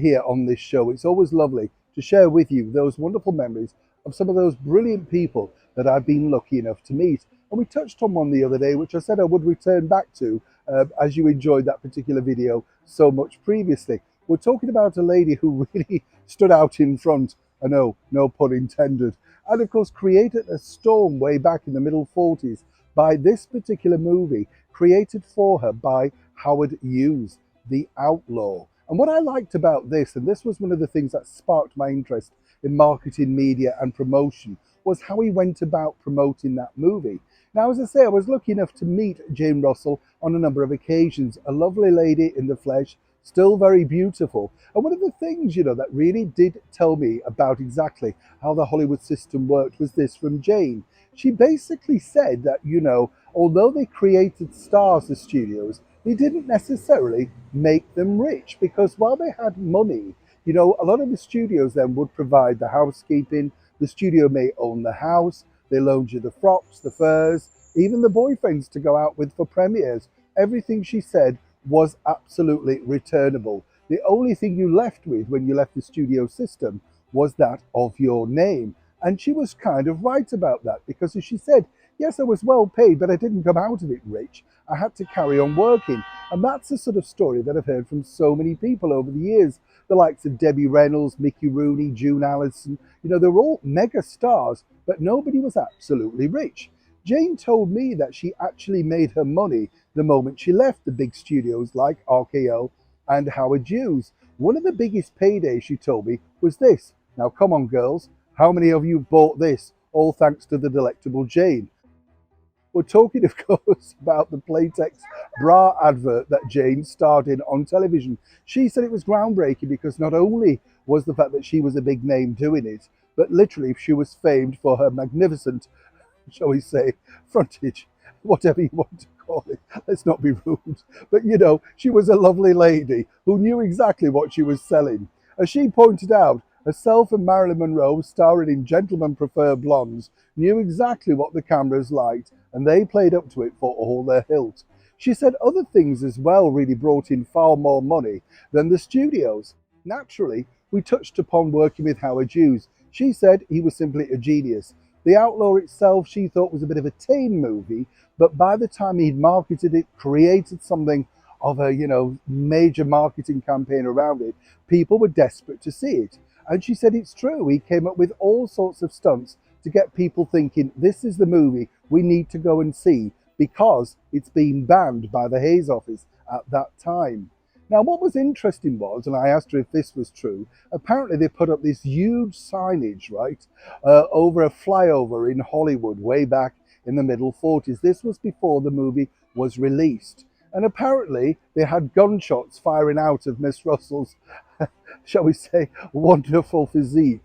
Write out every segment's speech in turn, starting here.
Here on this show, it's always lovely to share with you those wonderful memories of some of those brilliant people that I've been lucky enough to meet. And we touched on one the other day, which I said I would return back to as you enjoyed that particular video so much previously. We're talking about a lady who really stood out in front, I know, no pun intended, and of course created a storm way back in the middle 40s by this particular movie created for her by Howard Hughes, The Outlaw. And what I liked about this, and this was one of the things that sparked my interest in marketing, media and promotion, was how he went about promoting that movie. Now, as I say, I was lucky enough to meet Jane Russell on a number of occasions, a lovely lady in the flesh, still very beautiful. And one of the things, that really did tell me about exactly how the Hollywood system worked was this from Jane. She basically said that, although they created stars, the studios, they didn't necessarily make them rich, because while they had money, a lot of the studios then would provide the housekeeping. The studio may own the house, they loaned you the frocks, the furs, even the boyfriends to go out with for premieres. Everything, she said, was absolutely returnable. The only thing you left with when you left the studio system was that of your name. And she was kind of right about that, because as she said, yes, I was well paid, but I didn't come out of it rich. I had to carry on working. And that's the sort of story that I've heard from so many people over the years. The likes of Debbie Reynolds, Mickey Rooney, June Allison, they're all mega stars, but nobody was absolutely rich. Jane told me that she actually made her money the moment she left the big studios like RKO and Howard Hughes. One of the biggest paydays, she told me, was this. Now, come on, girls. How many of you bought this? All thanks to the delectable Jane. We're talking, of course, about the Playtex bra advert that Jane starred in on television. She said it was groundbreaking because not only was the fact that she was a big name doing it, but literally she was famed for her magnificent, shall we say, frontage, whatever you want to call it. Let's not be rude. But she was a lovely lady who knew exactly what she was selling. As she pointed out, herself and Marilyn Monroe, starring in Gentlemen Prefer Blondes, knew exactly what the cameras liked, and they played up to it for all their hilt. She said other things as well really brought in far more money than the studios. Naturally, we touched upon working with Howard Hughes. She said he was simply a genius. The Outlaw itself, she thought, was a bit of a tame movie, but by the time he'd marketed it, created something of a, major marketing campaign around it, people were desperate to see it. And she said it's true. He came up with all sorts of stunts to get people thinking, this is the movie we need to go and see, because it's been banned by the Hays Office at that time. Now, what was interesting was, and I asked her if this was true, apparently they put up this huge signage, right, over a flyover in Hollywood way back in the middle 40s. This was before the movie was released. And apparently they had gunshots firing out of Miss Russell's, shall we say, wonderful physique.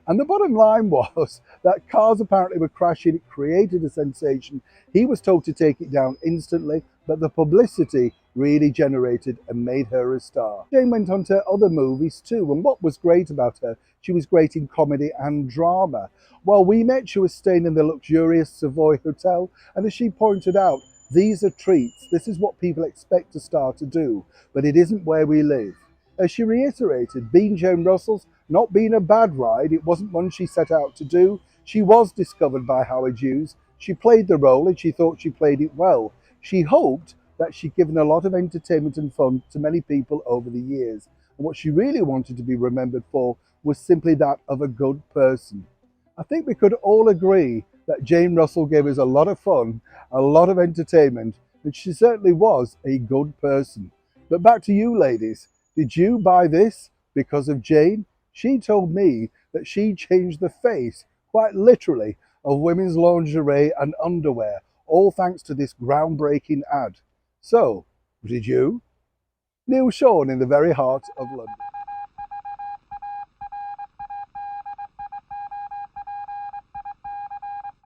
And the bottom line was that cars apparently were crashing. It created a sensation. He was told to take it down instantly, but the publicity really generated and made her a star. Jane went on to other movies too, and what was great about her, she was great in comedy and drama. While we met, she was staying in the luxurious Savoy Hotel, and as she pointed out, these are treats. This is what people expect a star to do, but it isn't where we live. As she reiterated, being Jane Russell's not been a bad ride. It wasn't one she set out to do. She was discovered by Howard Hughes. She played the role and she thought she played it well. She hoped that she'd given a lot of entertainment and fun to many people over the years. And what she really wanted to be remembered for was simply that of a good person. I think we could all agree that Jane Russell gave us a lot of fun, a lot of entertainment, and she certainly was a good person. But back to you, ladies. Did you buy this because of Jane? She told me that she changed the face, quite literally, of women's lingerie and underwear, all thanks to this groundbreaking ad. So, did you? Neil Sean in the very heart of London.